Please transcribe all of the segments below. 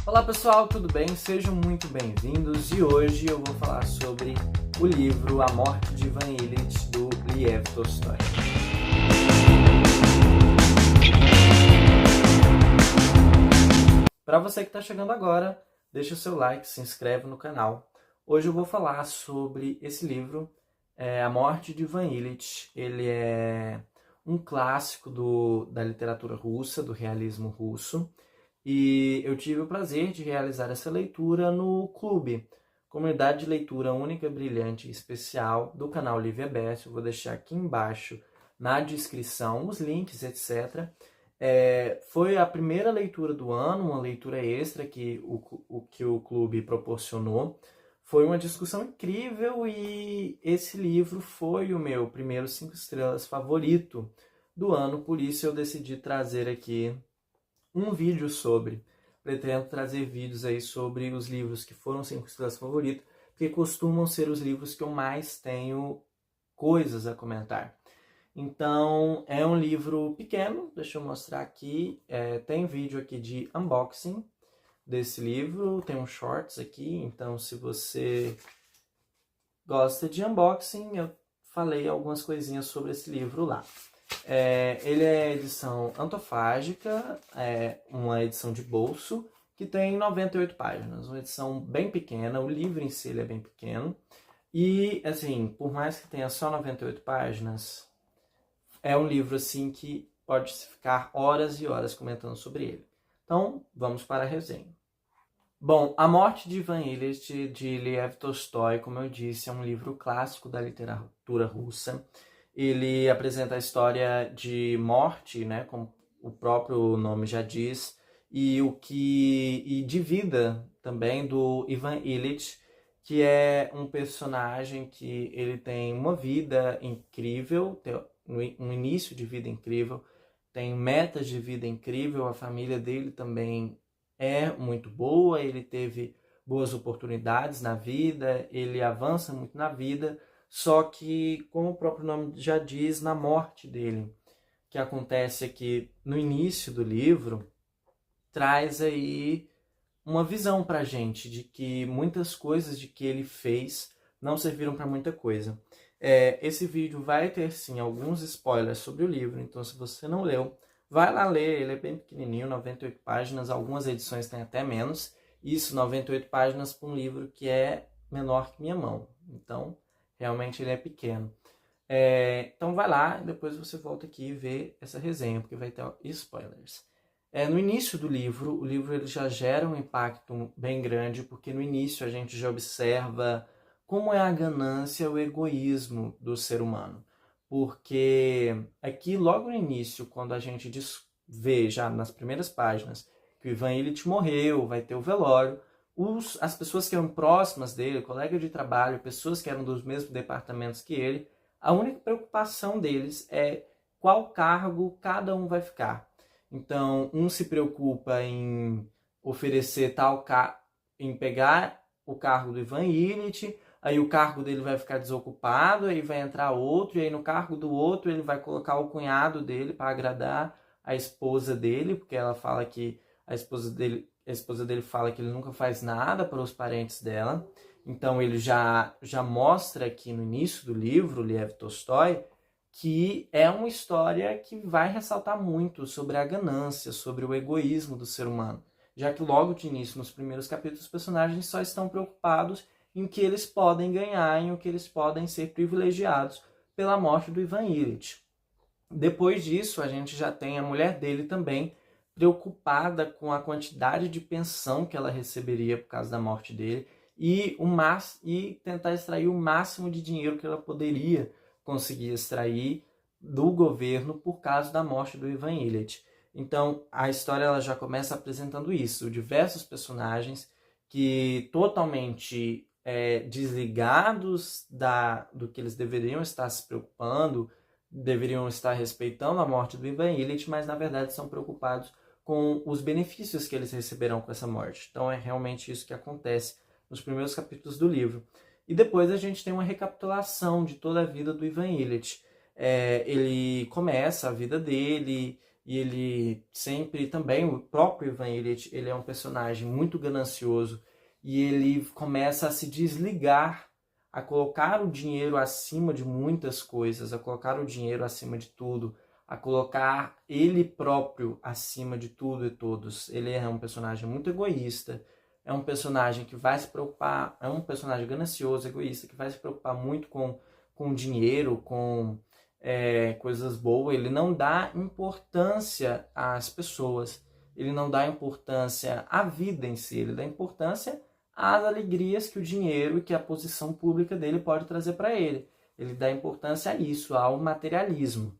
Olá pessoal, tudo bem? Sejam muito bem-vindos e hoje eu vou falar sobre o livro A Morte de Ivan Ilitch, do Lev Tolstói. Para você que está chegando agora, deixa o seu like, se inscreve no canal. Hoje eu vou falar sobre esse livro, A Morte de Ivan Ilitch. Ele é um clássico da literatura russa, do realismo russo. E eu tive o prazer de realizar essa leitura no Clube, Comunidade de Leitura Única, Brilhante e Especial do canal Livre Aberto. Eu vou deixar aqui embaixo na descrição os links, etc. Foi a primeira leitura do ano, uma leitura extra que o Clube proporcionou. Foi uma discussão incrível e esse livro foi o meu primeiro 5 estrelas favorito do ano, por isso eu decidi trazer aqui um vídeo sobre. Pretendo trazer vídeos aí sobre os livros que foram 5 estrelas favoritos, porque costumam ser os livros que eu mais tenho coisas a comentar. Então, é um livro pequeno, deixa eu mostrar aqui. Tem vídeo aqui de unboxing desse livro, tem uns shorts aqui, então se você gosta de unboxing, eu falei algumas coisinhas sobre esse livro lá. Ele é edição antofágica, uma edição de bolso, que tem 98 páginas, uma edição bem pequena, o livro em si ele é bem pequeno, e assim, por mais que tenha só 98 páginas, é um livro assim que pode ficar horas e horas comentando sobre ele. Então, vamos para a resenha. Bom, A Morte de Ivan Ilitch, de Lev Tolstói, como eu disse, é um livro clássico da literatura russa. Ele apresenta a história de morte, né, como o próprio nome já diz, e de vida também do Ivan Ilitch, que é um personagem que ele tem uma vida incrível, um início de vida incrível, tem metas de vida incrível, a família dele também é muito boa, ele teve boas oportunidades na vida, ele avança muito na vida, só que, como o próprio nome já diz, na morte dele, que acontece aqui no início do livro, traz aí uma visão pra gente de que muitas coisas de que ele fez não serviram para muita coisa. Esse vídeo vai ter sim alguns spoilers sobre o livro, então se você não leu, vai lá ler, ele é bem pequenininho, 98 páginas, algumas edições têm até menos. Isso, 98 páginas para um livro que é menor que minha mão. Então, realmente ele é pequeno. Então vai lá, depois você volta aqui e vê essa resenha, porque vai ter spoilers. No início do livro, o livro ele já gera um impacto bem grande, porque no início a gente já observa como é a ganância, o egoísmo do ser humano. Porque aqui, logo no início, quando a gente vê já nas primeiras páginas que o Ivan Ilitch morreu, vai ter o velório, as pessoas que eram próximas dele, colegas de trabalho, pessoas que eram dos mesmos departamentos que ele, a única preocupação deles é qual cargo cada um vai ficar. Então, um se preocupa em oferecer em pegar o cargo do Ivan Ilitch, aí o cargo dele vai ficar desocupado, aí vai entrar outro, e aí no cargo do outro ele vai colocar o cunhado dele para agradar a esposa dele, porque ela fala que a esposa dele fala que ele nunca faz nada para os parentes dela. Então ele já mostra aqui no início do livro, Lev Tolstói, que é uma história que vai ressaltar muito sobre a ganância, sobre o egoísmo do ser humano, já que logo de início, nos primeiros capítulos, os personagens só estão preocupados em o que eles podem ganhar, em o que eles podem ser privilegiados pela morte do Ivan Ilitch. Depois disso, a gente já tem a mulher dele também preocupada com a quantidade de pensão que ela receberia por causa da morte dele e tentar extrair o máximo de dinheiro que ela poderia conseguir extrair do governo por causa da morte do Ivan Ilitch. Então, a história ela já começa apresentando isso, diversos personagens que totalmente desligados do que eles deveriam estar se preocupando, deveriam estar respeitando a morte do Ivan Ilitch, mas na verdade são preocupados com os benefícios que eles receberão com essa morte. Então é realmente isso que acontece nos primeiros capítulos do livro. E depois a gente tem uma recapitulação de toda a vida do Ivan Ilitch. Ele começa a vida dele e ele sempre também, o próprio Ivan Ilitch, ele é um personagem muito ganancioso e ele começa a se desligar, a colocar o dinheiro acima de muitas coisas, a colocar o dinheiro acima de tudo, a colocar ele próprio acima de tudo e todos. Ele é um personagem muito egoísta, é um personagem que vai se preocupar, é um personagem ganancioso, egoísta, que vai se preocupar muito com dinheiro, com coisas boas. Ele não dá importância às pessoas, ele não dá importância à vida em si, ele dá importância às alegrias que o dinheiro e que a posição pública dele pode trazer para ele. Ele dá importância a isso, ao materialismo.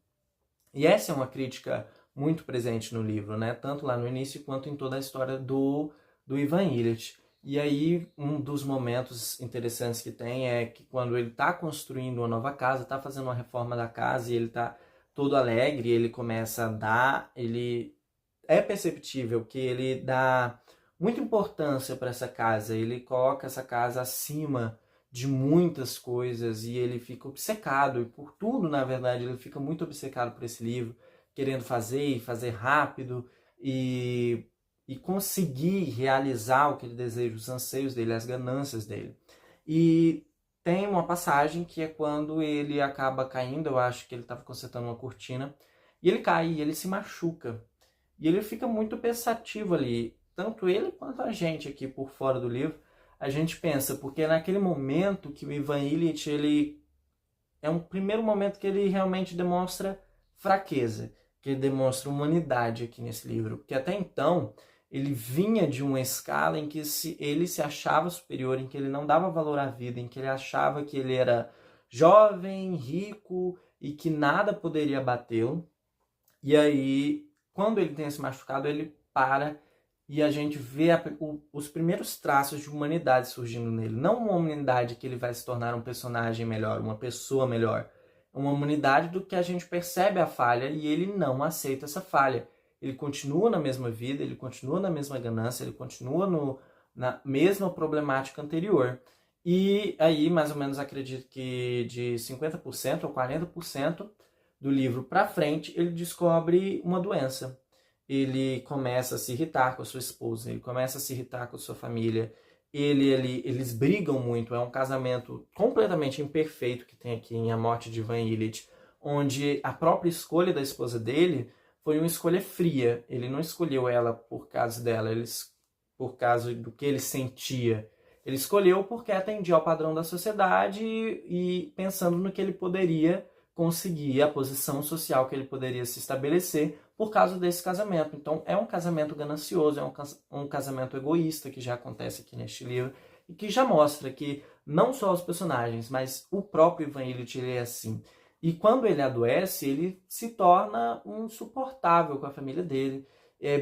E essa é uma crítica muito presente no livro, né? Tanto lá no início quanto em toda a história do Ivan Ilitch. E aí, um dos momentos interessantes que tem é que quando ele está construindo uma nova casa, está fazendo uma reforma da casa e ele está todo alegre, ele começa a dar, ele é perceptível que ele dá muita importância para essa casa, ele coloca essa casa acima de muitas coisas e ele fica obcecado, e por tudo, na verdade, ele fica muito obcecado por esse livro, querendo fazer e fazer rápido e conseguir realizar o que ele deseja, os anseios dele, as ganâncias dele. E tem uma passagem que é quando ele acaba caindo, eu acho que ele estava consertando uma cortina, e ele cai, e ele se machuca. E ele fica muito pensativo ali, tanto ele quanto a gente aqui por fora do livro. A gente pensa, porque é naquele momento que o Ivan Ilitch, ele é um primeiro momento que ele realmente demonstra fraqueza, que ele demonstra humanidade aqui nesse livro, porque até então ele vinha de uma escala em que ele se achava superior, em que ele não dava valor à vida, em que ele achava que ele era jovem, rico e que nada poderia batê-lo. E aí, quando ele tem esse machucado, ele para e a gente vê os primeiros traços de humanidade surgindo nele. Não uma humanidade que ele vai se tornar um personagem melhor, uma pessoa melhor. Uma humanidade do que a gente percebe a falha e ele não aceita essa falha. Ele continua na mesma vida, ele continua na mesma ganância, ele continua na mesma problemática anterior. E aí, mais ou menos, acredito que de 50% ou 40% do livro para frente, ele descobre uma doença. Ele começa a se irritar com a sua esposa, ele começa a se irritar com a sua família, eles brigam muito, é um casamento completamente imperfeito que tem aqui em A Morte de Ivan Ilitch, onde a própria escolha da esposa dele foi uma escolha fria. Ele não escolheu ela por causa dela, por causa do que ele sentia. Ele escolheu porque atendia ao padrão da sociedade e pensando no que ele poderia conseguir, a posição social que ele poderia se estabelecer por causa desse casamento. Então é um casamento ganancioso, é um casamento egoísta que já acontece aqui neste livro e que já mostra que não só os personagens, mas o próprio Ivan Ilitch ele é assim. E quando ele adoece, ele se torna insuportável com a família dele.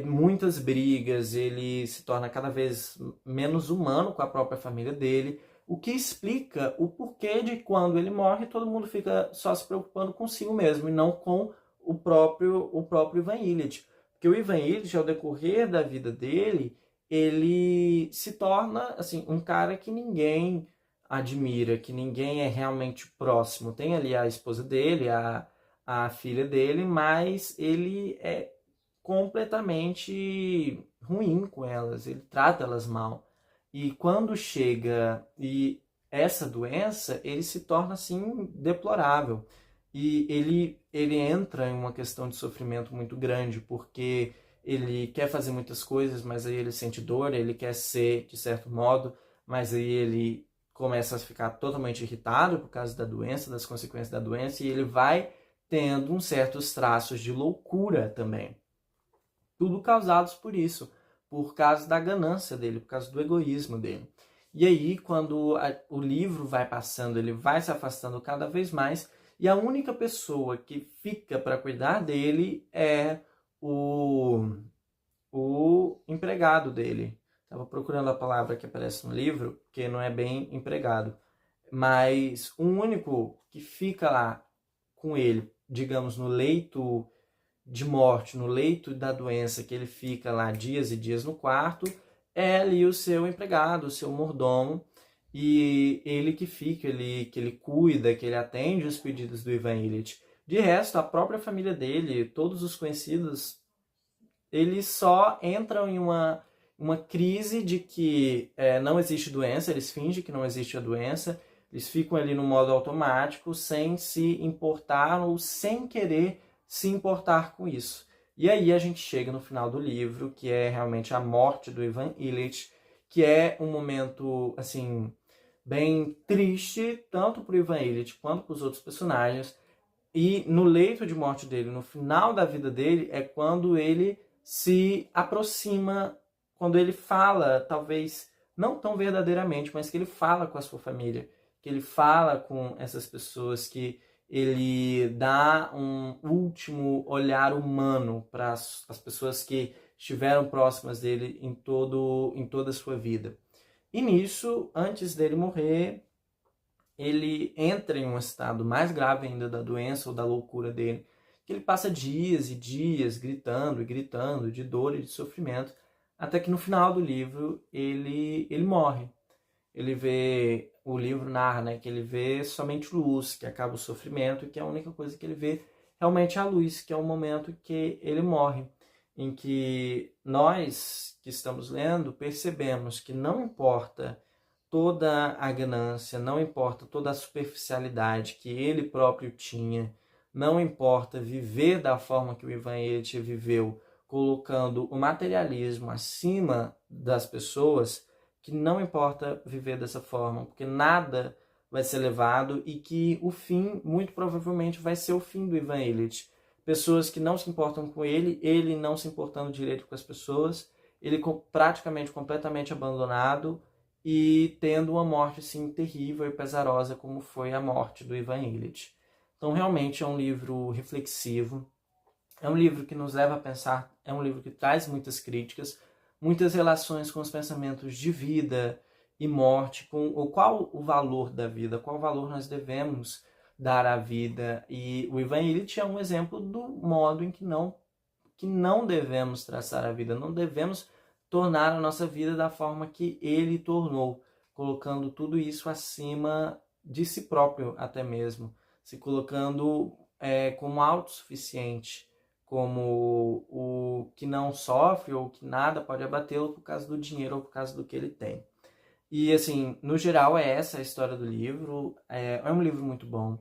Muitas brigas, ele se torna cada vez menos humano com a própria família dele, o que explica o porquê de quando ele morre, todo mundo fica só se preocupando consigo mesmo e não com o próprio Ivan Ilitch. Porque o Ivan Ilitch, ao decorrer da vida dele, ele se torna assim, um cara que ninguém admira, que ninguém é realmente próximo. Tem ali a esposa dele, a filha dele, mas ele é completamente ruim com elas, ele trata elas mal. E quando chega e essa doença, ele se torna assim deplorável. E ele entra em uma questão de sofrimento muito grande, porque ele quer fazer muitas coisas, mas aí ele sente dor, ele quer ser de certo modo, mas aí ele começa a ficar totalmente irritado por causa da doença, das consequências da doença, e ele vai tendo uns certos traços de loucura também. Tudo causados por isso, por causa da ganância dele, por causa do egoísmo dele. E aí, quando o livro vai passando, ele vai se afastando cada vez mais, e a única pessoa que fica para cuidar dele é o empregado dele. Estava procurando a palavra que aparece no livro, que não é bem empregado. Mas o único que fica lá com ele, digamos, no leito de morte, no leito da doença, que ele fica lá dias e dias no quarto, é ali o seu empregado, o seu mordomo, e ele que fica, que ele cuida, que ele atende os pedidos do Ivan Ilitch. De resto, a própria família dele, todos os conhecidos, eles só entram em uma crise de que não existe doença, eles fingem que não existe a doença, eles ficam ali no modo automático, sem se importar ou sem querer se importar com isso. E aí a gente chega no final do livro, que é realmente a morte do Ivan Ilitch, que é um momento, assim, bem triste, tanto para o Ivan Ilitch quanto para os outros personagens. E no leito de morte dele, no final da vida dele, é quando ele se aproxima, quando ele fala, talvez não tão verdadeiramente, mas que ele fala com a sua família, que ele fala com essas pessoas, que ele dá um último olhar humano para as pessoas que estiveram próximas dele em toda a sua vida. E nisso, antes dele morrer, ele entra em um estado mais grave ainda da doença ou da loucura dele, que ele passa dias e dias gritando e gritando de dor e de sofrimento, até que no final do livro ele morre. Ele vê, o livro narra, né, que ele vê somente luz, que acaba o sofrimento, e que é a única coisa que ele vê realmente é a luz, que é o momento que ele morre, em que nós que estamos lendo percebemos que não importa toda a ganância, não importa toda a superficialidade que ele próprio tinha, não importa viver da forma que o Ivan Ilitch viveu, colocando o materialismo acima das pessoas, que não importa viver dessa forma, porque nada vai ser levado e que o fim, muito provavelmente, vai ser o fim do Ivan Ilitch. Pessoas que não se importam com ele não se importando direito com as pessoas, ele praticamente completamente abandonado e tendo uma morte assim terrível e pesarosa como foi a morte do Ivan Ilitch. Então realmente é um livro reflexivo, é um livro que nos leva a pensar, é um livro que traz muitas críticas, muitas relações com os pensamentos de vida e morte, com qual o valor da vida, qual valor nós devemos dar à vida. E o Ivan Ilitch é um exemplo do modo em que não devemos traçar a vida, não devemos tornar a nossa vida da forma que ele tornou, colocando tudo isso acima de si próprio até mesmo, se colocando como autossuficiente, como o que não sofre ou que nada pode abatê-lo por causa do dinheiro ou por causa do que ele tem. E assim, no geral é essa a história do livro, é um livro muito bom.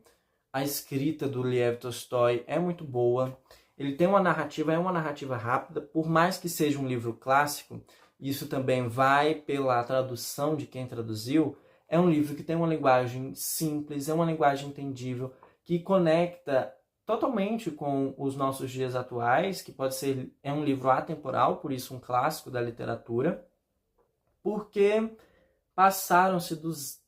A escrita do Lev Tolstói é muito boa. Ele tem uma narrativa, é uma narrativa rápida, por mais que seja um livro clássico, isso também vai pela tradução de quem traduziu, é um livro que tem uma linguagem simples, é uma linguagem entendível, que conecta totalmente com os nossos dias atuais, que é um livro atemporal, por isso um clássico da literatura, porque passaram-se dos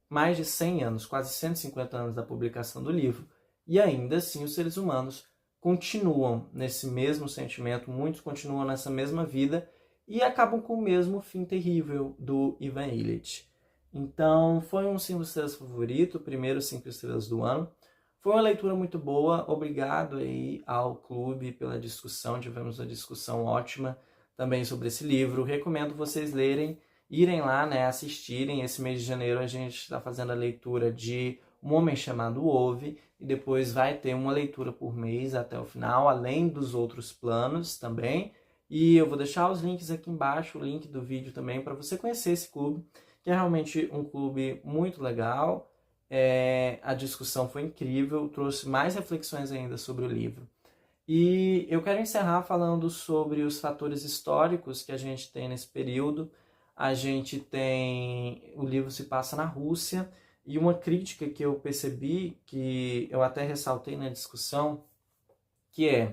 mais de 100 anos, quase 150 anos da publicação do livro, e ainda assim os seres humanos continuam nesse mesmo sentimento, muitos continuam nessa mesma vida e acabam com o mesmo fim terrível do Ivan Ilitch. Então foi um 5 estrelas favorito, o primeiro 5 estrelas do ano. Foi uma leitura muito boa, obrigado aí ao clube pela discussão, tivemos uma discussão ótima também sobre esse livro. Recomendo vocês lerem, irem lá, né, assistirem. Esse mês de janeiro a gente está fazendo a leitura de Um Homem Chamado Ove, e depois vai ter uma leitura por mês até o final, além dos outros planos também. E eu vou deixar os links aqui embaixo, o link do vídeo também, para você conhecer esse clube, que é realmente um clube muito legal. A discussão foi incrível, trouxe mais reflexões ainda sobre o livro. E eu quero encerrar falando sobre os fatores históricos que a gente tem nesse período. A gente tem... O livro se passa na Rússia, e uma crítica que eu percebi, que eu até ressaltei na discussão, que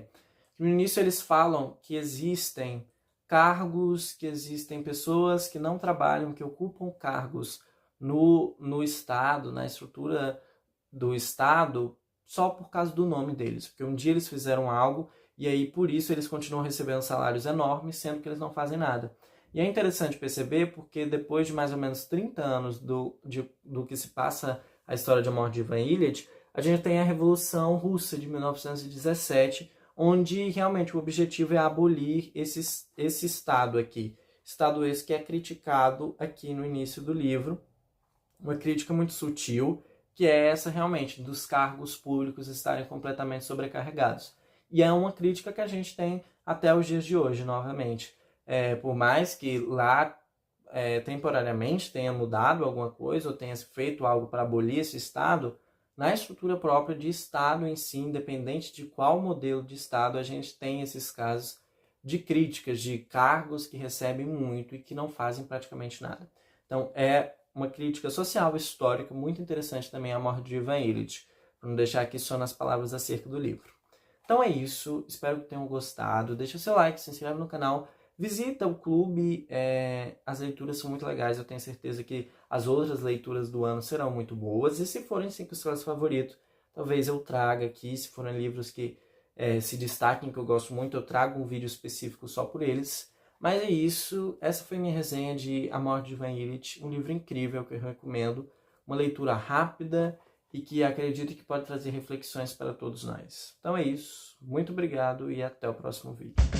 no início eles falam que existem cargos, que existem pessoas que não trabalham, que ocupam cargos no Estado, na estrutura do Estado, só por causa do nome deles. Porque um dia eles fizeram algo e aí por isso eles continuam recebendo salários enormes, sendo que eles não fazem nada. E é interessante perceber porque depois de mais ou menos 30 anos do que se passa a história de morte de Ivan Ilitch, a gente tem a Revolução Russa de 1917, onde realmente o objetivo é abolir esse Estado aqui. Estado esse que é criticado aqui no início do livro, uma crítica muito sutil, que é essa realmente dos cargos públicos estarem completamente sobrecarregados. E é uma crítica que a gente tem até os dias de hoje, novamente. Por mais que lá temporariamente tenha mudado alguma coisa ou tenha feito algo para abolir esse Estado, na estrutura própria de Estado em si, independente de qual modelo de Estado, a gente tem esses casos de críticas de cargos que recebem muito e que não fazem praticamente nada. Então é uma crítica social histórica muito interessante também a morte de Ivan Illich, para não deixar aqui só nas palavras acerca do livro. Então é isso, espero que tenham gostado. Deixa o seu like, se inscreve no canal, visita o clube, as leituras são muito legais, eu tenho certeza que as outras leituras do ano serão muito boas, e se forem 5 estrelas favorito, talvez eu traga aqui, se forem livros que se destaquem, que eu gosto muito, eu trago um vídeo específico só por eles. Mas é isso, essa foi minha resenha de A Morte de Ivan Illich, um livro incrível que eu recomendo, uma leitura rápida e que acredito que pode trazer reflexões para todos nós. Então é isso, muito obrigado e até o próximo vídeo.